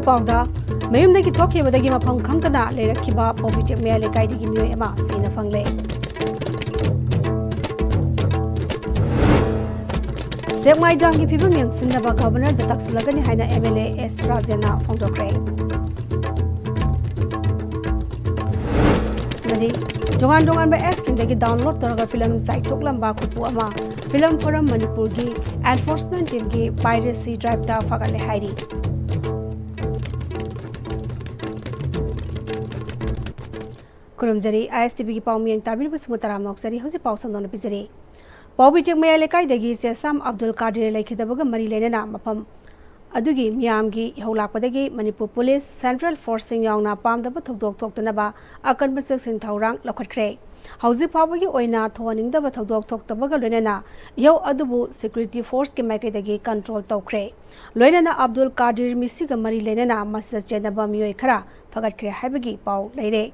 पाउदा मयुमदगी थोखिबदगी मफम खंगतना लेरखिबा पॉबिटेक मेया लेकाइदगी मियोय एमा सीना फंगले सेकमाई दामगी फिबम यंगसिनबा गवर्नर दताक्सलगनी हाइना एमएलए एस राजेना फोंदोक्रे मदि जोंगान बा एप सिंदगी डाउनलोड तोरगा फिल्म साइट थोकलंबा खुपु अमा फिल्म फोरम मणिपुर की एनफोर्समेंट टीम की पायरेसी ड्राइव दा फगले हाइरी कुरुमजरी आईएसटीवी की पाउमियंग ताबिरबु सुमतरा मौक्सरी हौजे पाउसंदोन पिजरी पॉबिटेक मेया लेकाइदगी सेसाम अब्दुल कादिर लेखिदबगा मरी लेना मफम अदुगी मियामगी हौलाकपदगी मणिपुर पुलिस सेंट्रल फोर्सिंग यावना पामदब थौदोक थोक्तनबा अकनब सेक्शन थौरांग लखटख्रे हौजिक फावगी ओइना थोनिंगदब थौदोक थोक्तबगा लोइनना यौ अदुबु सिक्योरिटी फोर्स के माइकैदगी कंट्रोल तौख्रे लोइनना अब्दुल कादिर मिसिगा मरी लेना मसिदा चेनबा मियोय खरा फगटख्रे हाइबगी पाउ लेरे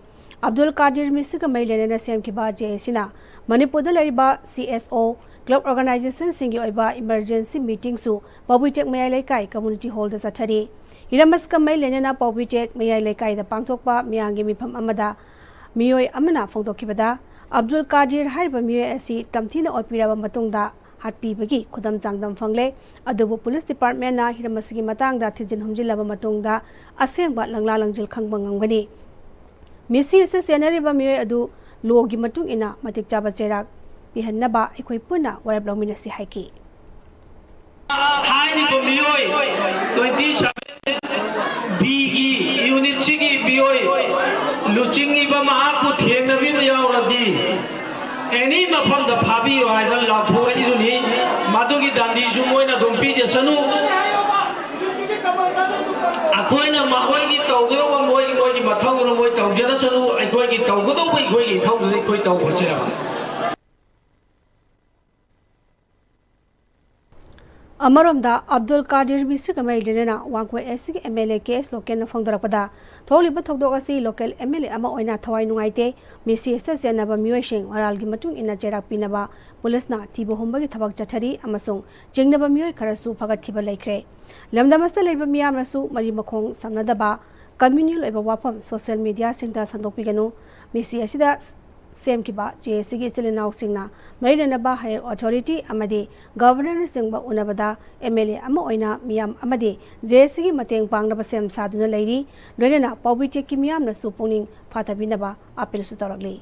अब्दुल कादिर मिसिगा मरी लेना सेमखिबा जेसिना मणिपुर लैरिबा सीएसओ क्लब ऑर्गेनाइजेशन सिंगी ओइबा इमरजेंसी मीटिंग सु पॉबिटेक मेया लेकाई कम्युनिटी हॉल द सथरी हिरमस्का मई लेना पॉबिटेक मेया लेकाई द पांगथोकपा मियांगी मिफम अमदा मियोय अमना फोंदोखिबदा अब्दुल कादिर हाइबा मियोय असि तमथिना ओपिराबा मतुंगदा हाटपीबगी खुदम चांगदम फंगले अदुबु पुलिस डिपार्टमेंट ना हिरमसगी मतंगदा थिजिन हमजिलबा मतुंगदा असेंगबा लंगला लंजिल खंगबा ngamgani मिसी से सेनरिबा मियोय अदु लोगी मतुंग इना मतिक चाबा चेराक पिहन्नबा अखोय पुना वरब लौमिनसी हाइकी हाइरिबा मियोय 27 बी की यूनिट सिगी बियोय लुचिंगिबा महापु थेंगबि यावरदी एनी मफम द फाबियो हाइदन लाथोर इदुनी मादुगी दांडी जु मोयना दुंपी जसनु अखोयना माहोयगी तौगदो मोयगी मथौगरो मोय तौजदा चनु अखोयगी तौगदो अखोयगी थौदो अखोय तौबचेरा अमरोमदा अब्दुल कादिर मिसिगा मई लेना वांगवे एससी के एमएलए केस लोकेल फोंदरपदा थोलिबा थौदोगसी लोकेल एमएलए अमा ओइना थवाई नुंगाइते मिसी एस जेनबा मियोइसिंग वरालगी मतुंग इना जेराक पिनबा पुलिसना तिबो होंबगी थबक चथरी अमसुंग जिंगनबा मियोइ खरसु फगतखिबा लेख्रे लमदमस्ता लेबा मियामरसु मरी मखोंग समनदबा कम्युनियल ओइबा वाफम सोशल मीडिया सिंगदा संदोकपिगनु मिसी असिदा सेम की बात जेएससी की चिलनाव सिंगना मरीनबा हायर अथॉरिटी अमदे गवर्नर सिंगबा उनबदा एमएलए अमा ओइना मियाम अमदे जेएससी की मतेंग पांगनबा सेम सादुना लैरी लोइना पॉबिटेक की मियामना सुपुनिंग फाथबिनबा अपील सु तौरगली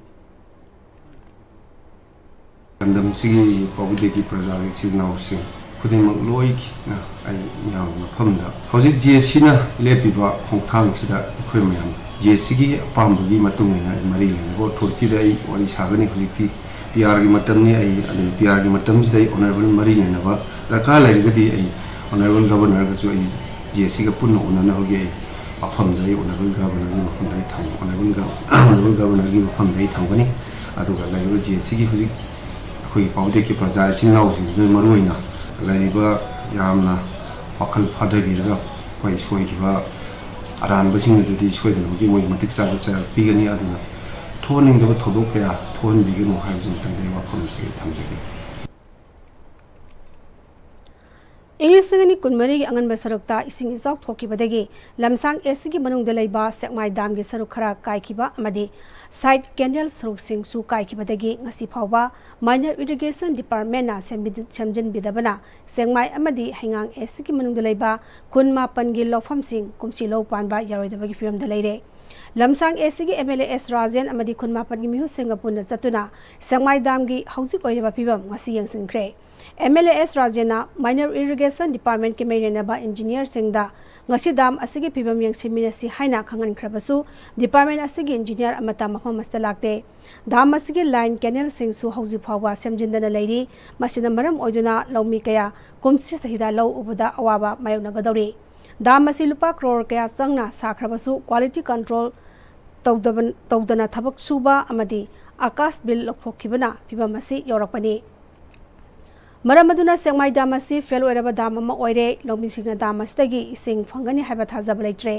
अंदम सिगी पॉबिटेक की प्रजा की चिलनाव सिंग खुदिमक लोई ना आई मियाम मफमदा हौजिक जेएससी ना लेपिबा खोंथांग सिदा अखोय मियाम जेएससी की पांबगी मतुंगना मरी लेना अथॉरिटी दई वरी सागने हुजिती पीआर की मतमनी आई पीआर की मतम सिदई ऑनरेबल मरी लेना दरकार लेगदी आई ऑनरेबल गवर्नर गसु आई जेएससी का पुन्ना उनना होगे अफम दई ऑनरेबल गवर्नर की मफम दई थांग ऑनरेबल गवर्नर की मफम दई थांगनी अदुगा लेगो जेएससी की हुजिक अखोय पॉबिटेक की प्रजा सिंगनाव सिंग मरुइना लेबा यामना वखल फादबिरगा कोई सोइखिबा अरानबसिंग अदुदी सोइदनबगी मोय मतिक चाबा चार पिगनी अदुना थोनिंगदबा थोदोक कया थोनबिगनु हाइबजन तंदे वाफमसे थमजगे इंग्लिश संगनी कुनमरी अंगनबा सरुकता इसिंग इजाउ थोकिबदगी लमसांग एसी की मनुंग दलैबा सेकमाई दाम के सरुक खरा काइखिबा अमदि साइड कैंडल सरुक सिंग सु काइखिबदगी ngasi फावबा माइनर इरिगेशन डिपार्टमेंट ना सेमजिन बिदबना सेकमाई अमदि हैंगांग एसी की मनुंग दलैबा कुन मापन गी लौफम सिंग कुमसी लौ पानबा यारोइदबगी फिरम दलैरे लमसांग एसी की एमएलए एस राजेन अमदि कुन मापन गी मिहु सिंगापुर चतुना सेकमाई दाम गी हौजिक ओइरबा फिबम ngasi यंगसिनख्रे एमएलए एस राजेना माइनर इरिगेशन डिपार्टमेंट के मेरेनबा इंजीनियर सिंगदा ngasi dam asigi phibam yangsiminasi haina khangan khrabasu department asigi engineer amata mafam asta lakte dam asigi line canal sing su hauji phawa semjindana leiri masina maram oiduna lawmi kaya kumsi sahida law ubuda awaba mayona gadori dam asi lupa crore kaya changna sakhrabasu quality control tawdana thabak suba amadi akas bill lokhokhibana phibam asi yorakpani मरमदुना सेंगमाई दामसी fail ओइरबा दाममा ओइरे लौमिसिंगना दामसतगी इसिंग फंगनी हाइबा थाजब लेट्रे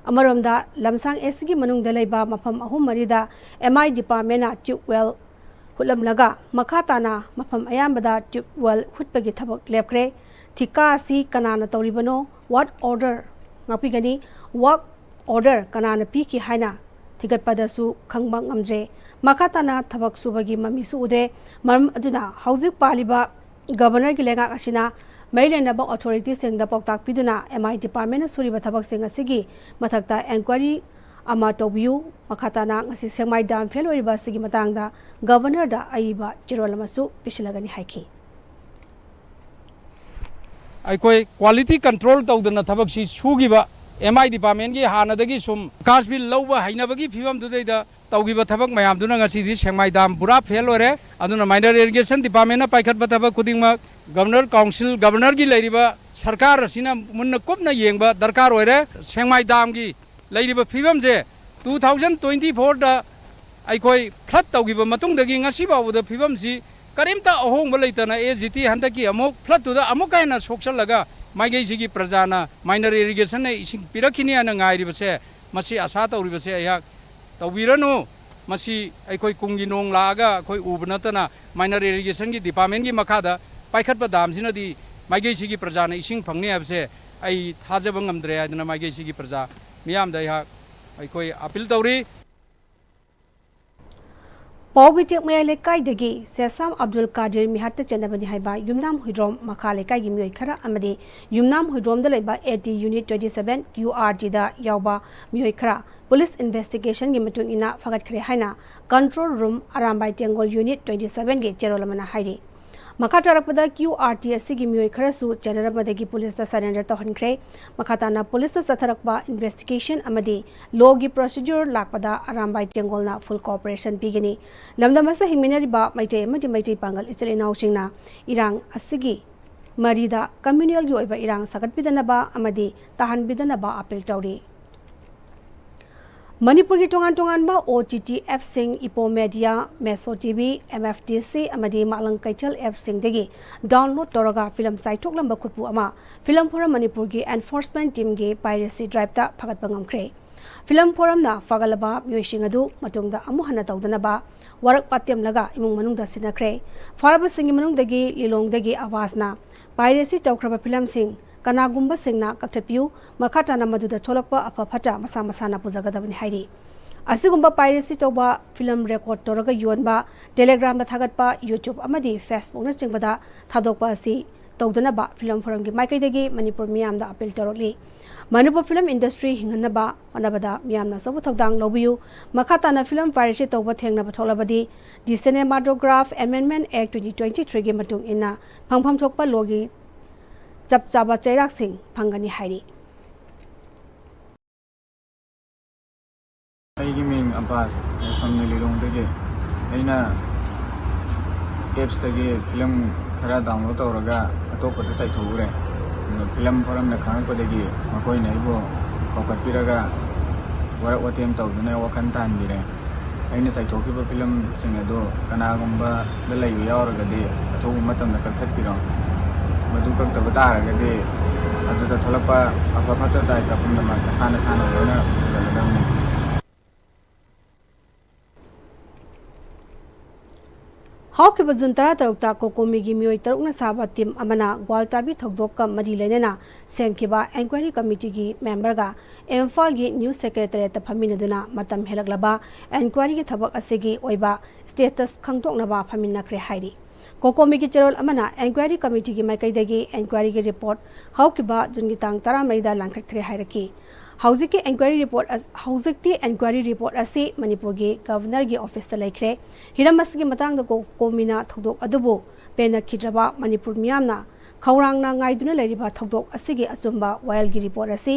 अमरोमदा लमसांग एसगी मनुंग दलैबा मफम अहुम मरिदा एमआई डिपार्टमेंट ट्यूबवेल हुलमलगा मखाताना मफम अयामबदा ट्यूबवेल हुटपगी थबक लेपख्रे थिका असि कनाना तौरिबनो व्हाट order ngapigani work order kanana piki haina thigatpadasu khangba ngamje makatana thabak subagi mami su ude maram aduna hauzik paliba governor gi lenga asina mailena authority sengda poktak piduna MI department suriba thabak sing asigi mathakta inquiry ama tobiu makatana ngasi semai dam fail oriba sigi matangda governor da aiba chirolamasu pisilagani haiki अकोई quality control तौदना थबक सी सुगिबा MI department की हानदगी सुम कास bill लौबा हाइनबगी फिवम दुदैदा तौगिबा थबक मयाम दुना ngasi सेंगमाई दाम पुरा फेल ओरे अदुना माइनर इरिगेशन डिपार्टमेंट ना पाइखतबा थबक खुदिंगमा गवर्नर काउंसिल गवर्नर की लेरिबा सरकार असिना मुन्ना कुपना येंगबा दरकार ओरे सेंगमाई दाम की लेरिबा फिवम जे 2024 दा अकोई फ्लड तौगिबा मतुंगदगी ngasi बावदा फिवम सी करीमता अहोंग लेतना एजीटी हंदकी अमुक फ्लड अमुक हैना सोक्सलगा माइगैसिगी प्रजाना माइनर इरिगेशन ने इसिंग पिरखिनी आना ngairibase masi asa tawribase ayak tawbiranu masi aikoi kungi nong laga khoi ubnatana minor irrigation gi department gi makhada paikhatpa damsina di maigesi gi prajana ising phangni abse ai thajaba ngamdre aduna maigesi gi praja miyam da ya aikoi appeal tawri Pawbitik mayale kaidagi Sesam Abdul Qadir mihatta chenabani haiba yumnam huidrom makale kaigi mioi khara amadi yumnam huidrom da laiba AT unit 27 QRG da yauba mioi khara police investigation gi matung ina fagat khare haina control room arambai tengol unit 27 ge cherolamana hairi makatarapada QRT asigi mioi khara su chenaramadagi police da surrender tawhankhre makatana police satharakba investigation amadi law gi procedure lakpada arambai tengol na full cooperation bigini lamdamasa hingminari ba maite amadi maite pangal ichilina usingna irang asigi marida communal gi oiba irang sagat bidana ba amadi tahan bidana ba appeal tawri Manipur ki tongan ba OTT app sing Ipo Media, Meso TV, MFDC amadi Malang Kaichal app sing degi download toraga film site thoklam ba khutpu ama film forum Manipur ki enforcement team ge piracy drive ta phagat bangam kre film forum na fagalaba myoising adu matungda amu hana tawdana ba warak patyam laga imung manung da sinakre faraba sing manung degi lilong degi awas na piracy tawkraba film sing kanagumba singna kaktapiu makatana maduda tholakpa aphafata masa masana pujagadabani hairi asigumba piracy toba film record toraga yonba telegram da thagatpa youtube amadi facebook na chingbada thadokpa asi tawdana ba film forum gi maikaidagi manipur miyam da appeal toroli manipur film industry hingana ba manabada miyam na sobu thokdang lobiu makatana film piracy toba thengna ba tholabadi the cinematograph amendment act 2023 gi matung ina phangpham thokpa logi जब चाबा चैराक सिंह फंगनी हाइरी अगी Ming Abbas फंगनी लिरोंग दगे अइना apps तगे film खरा download तौरगा अतोपदा साइथौरे film forum न खांगपदगी मकोय नैबो कौकटपिरगा वरक वतेम तौदुने वखन तानबिरे अइना साइथौकिबो film सिंग अदो कनागुंबा the लैबो यावरगदि अथौबो मतमना कथटपिरो मधु कब तारगदि अदुदा थलपा अफफत दाय तपुनमा साना साना होना जलदमने hockey बजुंतरा तरुक्ता कोकोमीगी मियोई तरुकना साबा टीम अमना ग्वालटाबी थगदोक मरी लेनेना सेमखिबा एंक्वायरी कमिटी की मेंबर गा इम्फाल की न्यूज सेक्रेटरीट फमिनदुना मतम हेलकलबा एंक्वायरी की थबक असेगी ओइबा स्टेटस खंगतोकनबा फमिनखरे हाइरी कोकोमी की चेरोल अमना एंक्वायरी कमिटी की माइकैदगी एंक्वायरी की रिपोर्ट हौकिबा जुनगी तांग 13 लांखटखरे हाइरकी हौजिकी एंक्वायरी रिपोर्ट असी मणिपुर की गवर्नर की ऑफिस ता लेखरे हिरम असगी मतंग कोकोमीना थौदोक अदुबो पेनखिद्रबा मणिपुर मियामना खौरांगना ngaiduna leiriba thogdok asigi achumba wile gi report asi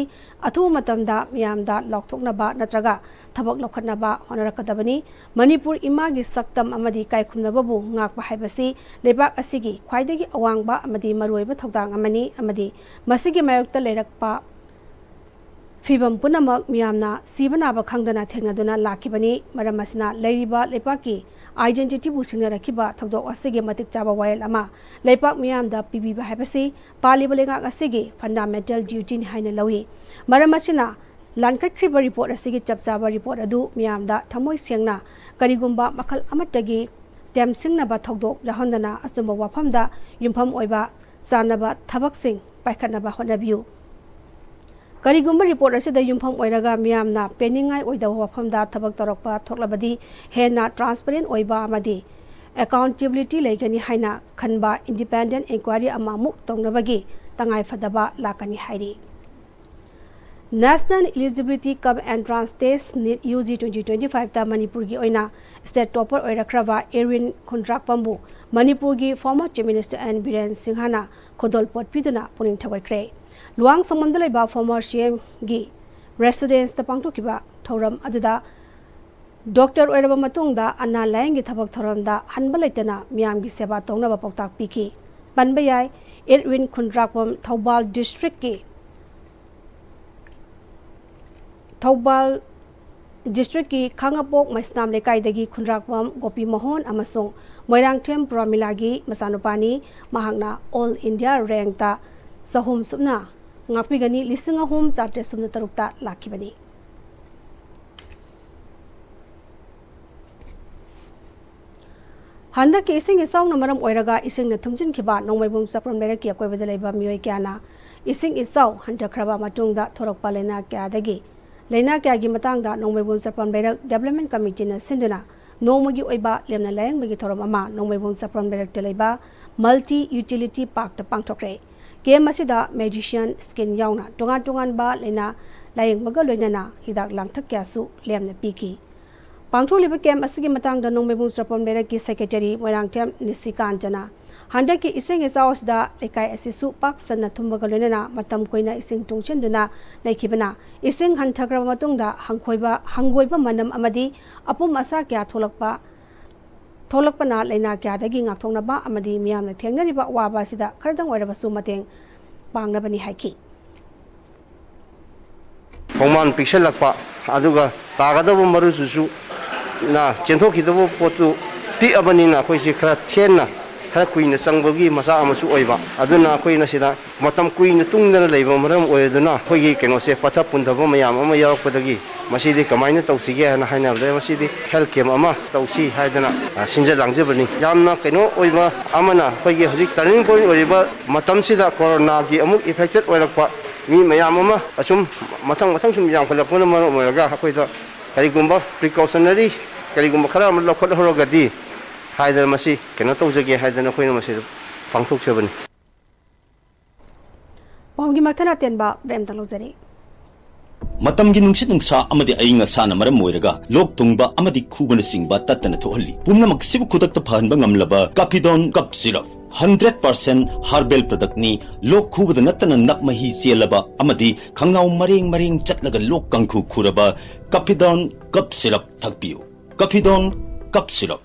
athu matamda miyamda lokthoknaba natraga thabak lokhatnaba honarakadabani manipur imagi saktam amadi kaikhumnababu ngakpa haibasi lebak asigi khwaidagi awangba amadi maruiba thogdang amani amadi masigi mayokta leirakpa फिबम पुनमक मियामना सिबनाबा खंगदना थेंगदुना लाखिबनी मरमसना लेरिबा लेपाकी आइडेंटिटी बुसिंग रखिबा थगदो असिगे मतिक चाबा वायल अमा लेपाक मियामदा पिबिबा हाइबसी पालिबलेगा असिगे फंडामेंटल ड्यूटी हाइना लवी मरमसना लानकट्रिबा रिपोर्ट असिगे चपचाबा रिपोर्ट अदु मियामदा थमोय सेंगना करिगुंबा मखल अमटगी टेमसिंगनाबा थगदो रहंदना अचुंबा वाफमदा युमफम ओइबा चानबा थबकसिंग पाइखनबा होनबियु Karigumba report asida yumpham oiraga miyamna peningai oida wafamda thabak torokpa thoklabadi hena transparent oiba amadi accountability leigani haina khanba independent inquiry amamuk tongnabagi tangai fadaba lakani hairi. National Eligibility Cum Entrance Test NEET UG 2025 ta Manipur gi oina state topper oirakraba Erin Khundrakpambu Manipur gi former Chief Minister and Biren Singhana Khodol potpiduna puning thawakre. Luang samandalai ba former CM gi residence ta pangtokiba thoram aduda Doctor oiraba matungda anna layang gi thabak thoramda hanba leitana miyam gi seba tongnaba pautak piki. Panbayai Erin Khundrakpam Thoubal district ki Thoubal district ki Khangapok Maisnam lekai dagi Khundrakpam Gopi Mohon amasung Moirangthem Pramilagi masanupani mahangna All India rank ta sahum sumna ngapigani lisinga home charte sumna tarukta lakibani. Handa ke ising isaw na maram oiraga ising na thumjin khiba nongmaibum sapram lera ki akoy badalaiba miyoy kyana ising isaw handa khraba matungda thorok palena kya dagi Lena kya gi matangda nongmaibum sapram lera development committee na sinduna nongmagi oiba lemna layang magi thorom ama nongmaibum sapram lera telaiba multi utility park ta pangthokre ke masida magician skin yauna tongan ba lena layang maga loinana hidak langthak kya su lemna piki Pangtholiba kem asigi matangda nongmaibum sapram lera ki secretary Moirangthem Nisikanjana handa ki ising isaws da lekai asisu pak sanna thumbaga loinana matam koina ising tungchenduna laikibana ising hanthakra matungda hanggoiba manam amadi apum asa kya tholakpana leina kya dagi ngakthongna ba amadi miyamna thengnariba waba sida khardang oiraba su mateng pangnabani haiki Pongman pixelakpa aduga tagadaba marususu na chenthokidaba potu pi abanina khoisi khara thenna khara kuina changbagi masa amasu oiba aduna khoina sida matam kuina tungdana leiba maram oiduna khoigi kenose patha pundaba mayam ama yarakpadagi masidi kamaina tawsige hana haina le masidi health camp ama tawsi haidana sinja langjabani yamna keno oiba amana khoigi hojik turning point oiba matam sida corona gi amuk affected oirakpa mi mayam ama asum matang sum yang khalakona maram oiraga khoida karigumba precautionary karigumba khara amla khot horogadi haidana masi keno tawjage haidana khoina masi pangthok chabani Pawgi maktana tenba brem talozari Matamgi nungsit nungsa amadi ainga sana maram moiraga lok tungba amadi khubana singba tatana thohalli pumnamak sibu khudakta phanba ngamlaba Capidon cup syrup 100% herbal product ni lok khubada natana nakmahi chelaba amadi khangnau mareng chatlaga lok kangkhu khuraba Capidon cup syrup thakpiu Capidon cup syrup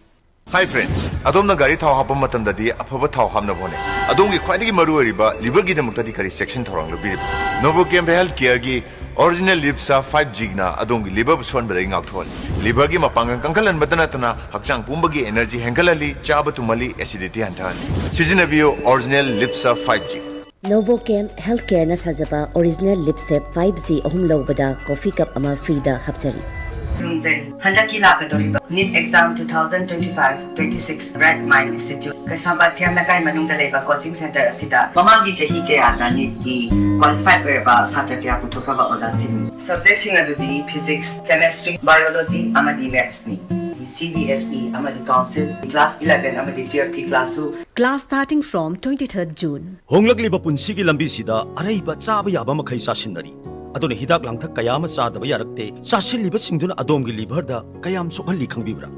Hi friends, adom na gari thau hapam matam dadi aphaba thau hamna bone. Adom gi khwaidagi maru oriba liver gi damukta di kari section thorang lo bir. Novocam health care gi original lipsa 5G na adom gi liver buson badai ngak thol. Liver gi mapangang kangkalan badana tana hakchang pumbagi energy hengalali chaba tumali acidity hantan. Season bio original lipsa 5G. Novocam Healthcare na sajaba original lipsep 5G ahum lobada coffee cup ama free da hapjari. Handaki lakadoriba NEET exam 2025-26 Red Mind Institute kasamba thiam nakai manungda leba coaching center asida mamangi jahi ke ada NEET ki qualified whereba satra kya puthokra ba ojasin subject sing adudi physics chemistry biology amadi maths ni CBSE amadi council class 11 amadi GRP class Class starting from 23rd June. Honglakliba punsigi lambi sida araiba chaba yaba makhai sasinari adone hidak langthak kayama sadaba yarakte sasilliba singduna adomgi liver da kayam sokhalli khangbibra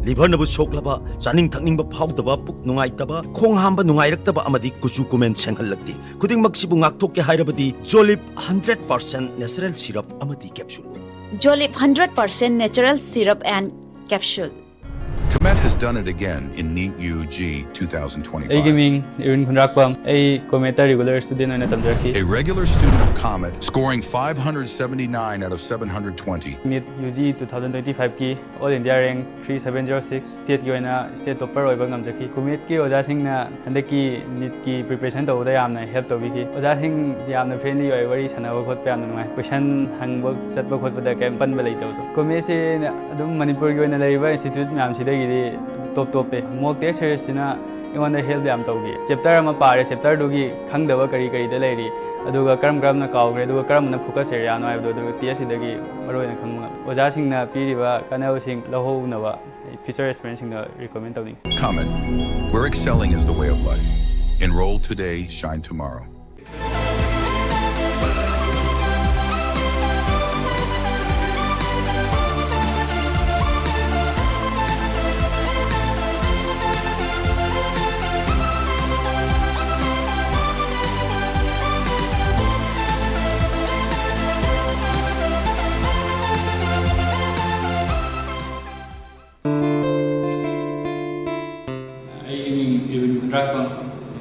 liver nabu soklaba chaning thakningba phawdaba puk nungaitaba khong hamba nungairaktaba amadi kuchu kumen senghallakti khuding maksibu ngakthok ke hairabadi Jolip 100% natural syrup amadi capsule Jolip 100% natural syrup and capsule Comet has done it again in NEET UG 2025. Erin Khundrakpam, Comet regular student A regular student of Comet, scoring 579 out of 720. NEET UG 2025 ki All India rank 3706 state ki oina state topper oiba ngamjaki Comet ki oja sing na handaki NEET ki preparation tawda yamna help tawbiki oja sing yamna friendly oi wari sanawa khot pa yamna ngai question hangba chatba khot bada kam pan ba leitaw Comet se adum Manipur ki oina laiba institute myam sida top pe mock test series na ꯑꯩꯉꯣꯟꯗ help ꯌꯥꯝ ꯇꯧꯈꯤ chapter ꯑꯃ ꯄꯥꯔꯦ ꯆꯦꯞꯇꯔꯗꯨꯒꯤ ꯈꯪꯗꯕ ꯀꯔꯤ ꯀꯔꯤꯗ ꯂꯩꯔꯤ ꯑꯗꯨꯒ ꯀꯔꯝꯅ ꯀꯥꯎꯈ꯭ꯔꯦ ꯑꯗꯨꯒ ꯀꯔꯝꯕꯅ ꯐꯣꯀꯁ ꯑꯦꯔꯤꯌꯥꯅꯣ ꯍꯥꯏꯕꯗꯣ ꯑꯗꯨꯒ ꯇꯦꯁꯁꯤꯗꯒꯤ ꯃꯔꯨꯑꯣꯏꯅ ꯈꯪꯕ ꯉꯝꯃꯤ ꯑꯣꯖꯥꯁꯤꯡꯅ ꯄꯤꯔꯤꯕ ꯀꯥꯟꯅꯕꯁꯤꯡ ꯂꯧꯍꯧꯅꯕ ꯐ꯭ꯌꯨꯆꯔ ꯑꯦꯛꯁꯄꯤꯔꯤꯌꯦꯟꯁꯁꯤꯡꯗ ꯔꯤꯀꯃꯦꯟ ꯇꯧꯅꯤꯡꯉꯤ Comment. Where excelling is the way of life. Enroll today, shine tomorrow.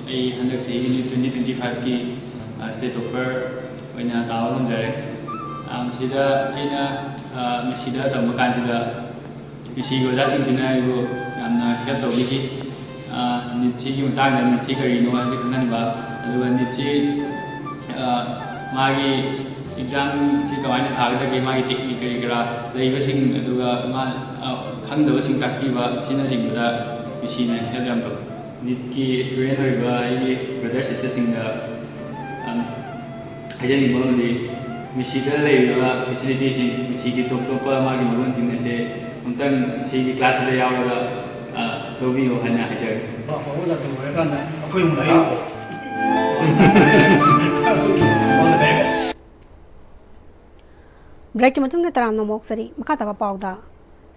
ꯑꯩ ꯍꯟꯗꯛ ꯆꯍꯤꯒꯤ 2025ꯒꯤ ꯁ꯭ꯇꯦꯠ ꯇꯣꯞꯄꯔ ꯑꯣꯏꯅ ꯇꯥꯕ ꯉꯝꯖꯔꯦ ꯃꯁꯤꯗ ꯑꯩꯅ ꯃꯁꯤꯗ ꯇꯝꯕ ꯀꯥꯟꯁꯤꯗ ꯃꯁꯤꯒꯤ ꯑꯣꯖꯥꯁꯤꯡꯁꯤꯅ ꯑꯩꯕꯨ ꯌꯥꯝꯅ ꯍꯦꯜꯞ ꯇꯧꯕꯤꯈꯤ ꯅꯤꯠꯁꯤꯒꯤ ꯃꯇꯥꯡꯗ ꯅꯤꯠꯁꯤ ꯀꯔꯤꯅꯣ ꯍꯥꯏꯕꯁꯤ ꯈꯪꯍꯟꯕ ꯑꯗꯨꯒ ꯅꯤꯠꯁꯤ ꯃꯥꯒꯤ ꯑꯦꯛꯖꯥꯝꯁꯤ ꯀꯃꯥꯏꯅ ꯊꯥꯒꯗꯒꯦ ꯃꯥꯒꯤ ꯇꯦꯛꯅꯤꯛ ꯀꯔꯤ ꯀꯔꯥ ꯂꯩꯕꯁꯤꯡ ꯑꯗꯨꯒ ꯃꯥ ꯈꯪꯗꯕꯁꯤꯡ ꯇꯥꯛꯄꯤꯕ ꯑꯁꯤꯅꯆꯤꯡꯕꯗ ꯃꯁꯤꯅ ꯍꯦꯜꯞ ꯌꯥꯝ ꯇꯧꯏ ꯅꯤꯠꯀꯤ ꯑꯦꯛꯁꯄꯤꯔꯤꯌꯦꯟꯁ ꯑꯣꯏꯕ ꯑꯩꯒꯤ ꯕ꯭ꯔꯗꯔ ꯁꯤꯁꯇꯔꯁꯤꯡꯗ ꯍꯥꯏꯖꯅꯤꯡꯕ ꯑꯃꯗꯤ ꯃꯁꯤꯗ ꯂꯩꯔꯤꯕ ꯐꯦꯁꯤꯂꯤꯇꯤꯁꯤꯡ ꯃꯁꯤꯒꯤ ꯇꯣꯞ ꯇꯣꯞꯄ ꯃꯥꯒꯤ ꯃꯒꯨꯟꯁꯤꯡ ꯑꯁꯦ ꯑꯃꯨꯛꯇꯪ ꯃꯁꯤꯒꯤ ꯀ꯭ꯂꯥꯁꯁꯤꯗ ꯌꯥꯎꯔꯒ ꯂꯧꯕꯤꯌꯨ ꯍꯥꯏꯅ ꯍꯥꯏꯖꯔꯤ ब्रेक की मतुंग तराम मोक्सरी मखातबा पाउदा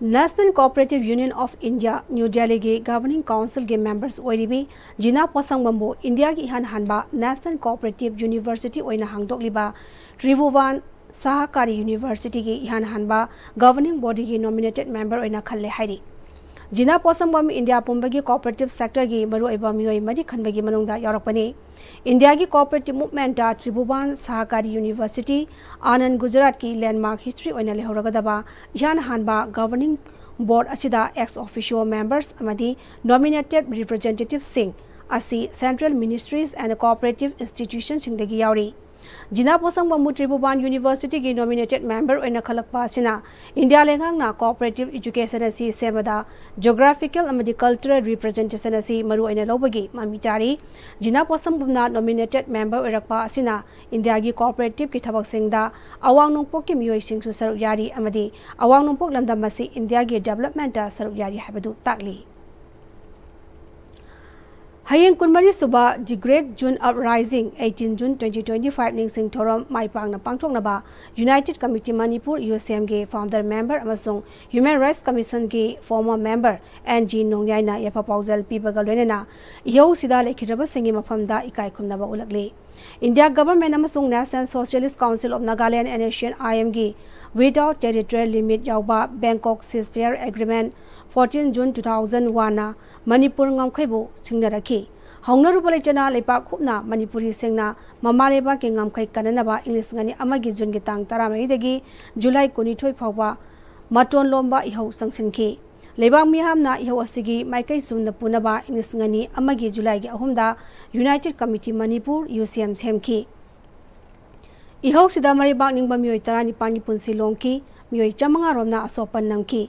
national cooperative union of India New Delhi के गवर्निंग काउंसिल के मेंबर्स ओइरिबी जिना पोसंगबो इंडिया की हन हनबा नेशनल कोऑपरेटिव यूनिवर्सिटी ओइना हांगदोकलिबा त्रिभुवन सहकारी यूनिवर्सिटी की हन हनबा गवर्निंग बॉडी की नॉमिनेटेड मेंबर ओइना खल्ले हाइरी जिना पोसंगबम इंडिया पुंबगी कोऑपरेटिव सेक्टर की मरुओइबा मियोय मरि खनबगी मनुंगदा यारकपने इंडिया की cooperative movement Tribhuvan Sahkari university आनंद गुजरात की लैंडमार्क हिस्ट्री ओइना लेहौरगदबा यान हानबा गवर्निंग बोर्ड असिदा एक्स ऑफिशियल मेंबर्स अमदी नॉमिनेटेड रिप्रेजेंटेटिव सिंह असी central ministries and cooperative institution सिंगदगी यावरी जिना पोसंगबम त्रिभुवन यूनिवर्सिटी की नॉमिनेटेड मेंबर ओइना खलकपा सिना इंडिया लेंगांगना कोऑपरेटिव एजुकेशन असी सेमदा ज्योग्राफिकल अमदी कल्चरल रिप्रेजेंटेशन असी मरु ओइना लौबगी मामिटारी जिना पोसंगबमना नॉमिनेटेड मेंबर ओइरकपा सिना इंडिया की कोऑपरेटिव की थबक सिंगदा अवांग नोंपोक की मियोय सिंगसु सरुक यारी अमदी अवांग नोंपोक लमदम असी इंडिया की डेवलपमेंट सरुक यारी हाबदु ताकली हयेंग कुनमरी सुबा the great June uprising 18 June 2025 निंगसिंग थोरम माइपांगना पांगथोकनबा यूनाइटेड कमिटी मणिपुर यूएसएम के फाउंडर मेंबर अमसोंग ह्यूमन राइट्स कमीशन के फॉर्मर मेंबर एनजी नोंगयाइना यफा पाउजल पीबगा लोइनेना इहो सिदा लेखिरबा सिंगी मफमदा इकाई खुमनबा उलगले इंडिया गवर्नमेंट अमसोंग national socialist council of Nagaland and एशियन आईएम की विदाउट टेरिटोरियल लिमिट यावबा बैंकॉक सीजफायर एग्रीमेंट 14 जून 2001 ना Manipur ngamkhaibu singnaraki haungnaruba leitana leipak khupna manipuri singna mamaleba ke ngamkhai kananaba english ngani amagi jun gi tang 13 dagi july 23 phawba maton lomba ihau sangsinki leibang mihamna ihau asigi maikai sumna punaba english ngani amagi july gi ahumda united committee manipur ucm semki ihau sida mari bak ningba mioi 19 ni punsi longki mioi chamanga romna asopan namki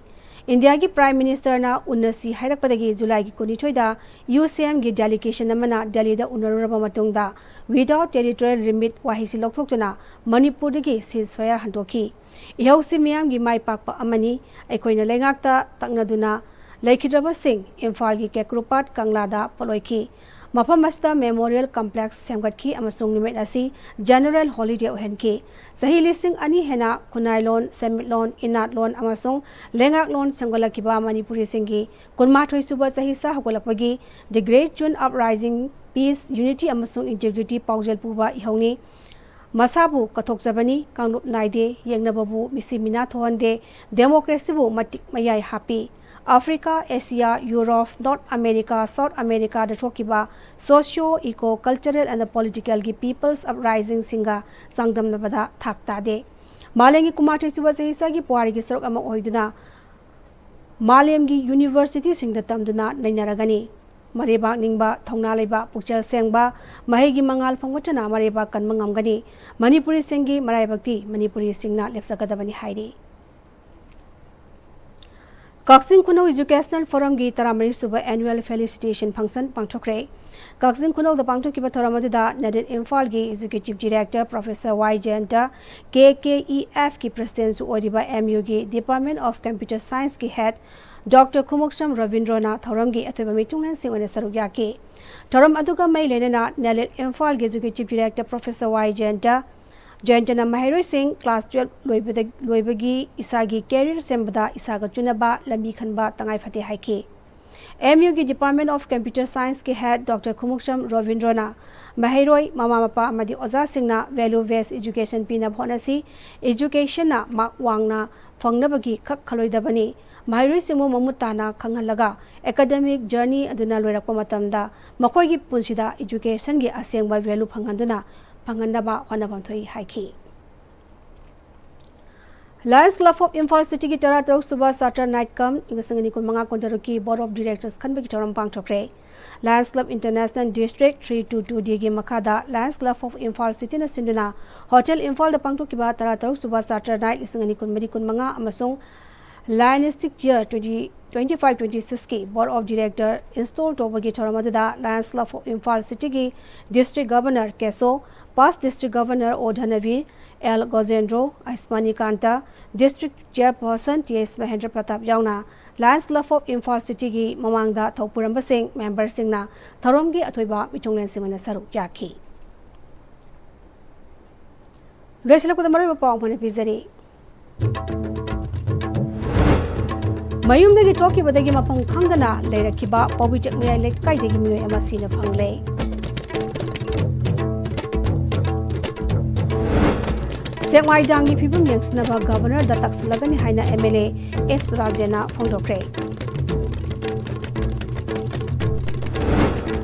India की prime minister ना उन्नसी हाइरकपदगी जुलाई की 23 दा UCM की delegation अमना दिल्ली दा उनरुरबा मतुंगदा without territorial limit वाहिसी लौथोक्तुना Manipur की ceasefire हंदोखी इहौसी मियाम की माई पाकपा अमनी अखोइना लेंगाक्ता तकनदुना लेखिद्रबा सिंह इम्फाल की केक्रुपाट कंगलादा पलोइखी मफम असदा memorial complex सेमगतखी अमसुंग निमिट असी जनरल हॉलिडे ओहेनखी सही लिसिंग अनि हेना खुनाइलोन सेमिटलोन इनाटलोन अमसुंग लेंगाकलोन संगलखिबा मणिपुरी सिंगी कुनमाथोइ सुबा सही सा हगलपगी the great June uprising peace unity अमसुंग इंटीग्रिटी पाउजल पुबा इहौनी मसाबु कथोकजबनी कांगलुप नाइदे येंगनबबु मिसी मिना थोहंदे डेमोक्रेसीबु मटिक मयाय हापी Africa Asia Europe North America South America दथोकिबा socio eco cultural and political की पीपल्स अपराइजिंग सिंगा संगदमनबदा थाकतादे मालेंगी कुमार सुबा सहिसा की पुआरी की सरुक अमा ओइदुना मालेम की यूनिवर्सिटी सिंगदा तमदुना नैनरगनी मरेबा निंगबा थौना लेबा पुक्चल सेंगबा महेगी मंगाल फंगवचना मरेबा कनम ngamgani Manipuri सिंगी मराइबक्ति Manipuri सिंगना लेपसकदबनी हाइरी Kaksin Kuno Educational Forum gi Taramari Suba Annual Felicitation Function Pangchokre. Kaksin Kuno the Pangchokiba Toramadida Nadit Imphal gi Executive Director Professor Y. Janta KKEF ki President Oriba MU gi Department of Computer Science ki Head Dr. Kumoksham Ravindrona Thoram gi Atuba Mitungnan Singwana Saruyaki. Thoram Aduga Mailenana Nalit Imphal gi Executive Director Professor Y. Janta Jantana Mahiroi Singh Class 12 Loibagi Isagi Career Sembada Isaga Chunaba Lambi Khanba Tangai Fate Haiki. MU ki Department of Computer Science ki Head Dr. Kumuksham Ravindrona Mahiroi Mama Mapa Madi Oza Singna Value Based Education Pina Bhonasi Education na Mak Wangna Fangnabagi Khak Khaloidabani Mahiroi Singmo Mamutana Khanghalaga Academic Journey Aduna Loirakpa Matamda Makoi gi Punsida Education gi Asengba Value Phanganduna Pangandaba Wanabantoi Haiki. Lions Club of Imphal City ki Tara Tok Suba Saturday night come Ingasangani Kumanga Kontaruki Board of Directors Kanbeki Toram Pangchokre. Lions Club International District 322 DG Makada Lions Club of Imphal City na Sinduna Hotel Imphal da Pangtokiba Tara Tok Suba Saturday night Isangani Kunmari Kunmanga Amasung Lionistic Year 2025-26 ki Board of Director installed Tobagi Toramadada Lions Club of Imphal City ki District Governor Keso Past District Governor Odhanavi L. Gozendro Aismani Kanta District Chairperson T.S. Mahendra Pratap Yauna Lions Club of Imphal City ki Mamangda Thopuramba Singh Member Singna Tharomgi Atoiba Mitonglen Singna Saru Yaki. Loisalakуда Mariba Pao Mane Pizari Mayumdagi Toki Badagi Mapang Kangana Lerakiba Pobijak Mia Lekai de Gimu Emasina Pangle. Semai Dangi people yanks Nava Governor the Taxlagani Haina MLA S. Rajena Fondokre.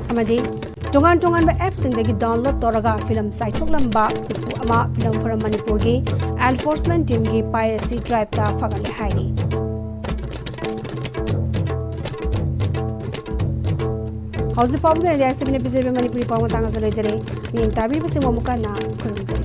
Amadi Tungan by apps in the download Toraga film site Lamba Ama film from Manipuri enforcement team gi piracy drive ta Fagale Haini. How's the problem? There has been a busy Manipuri Pamatanga Zare, the entire Simamuka na Kurumzari.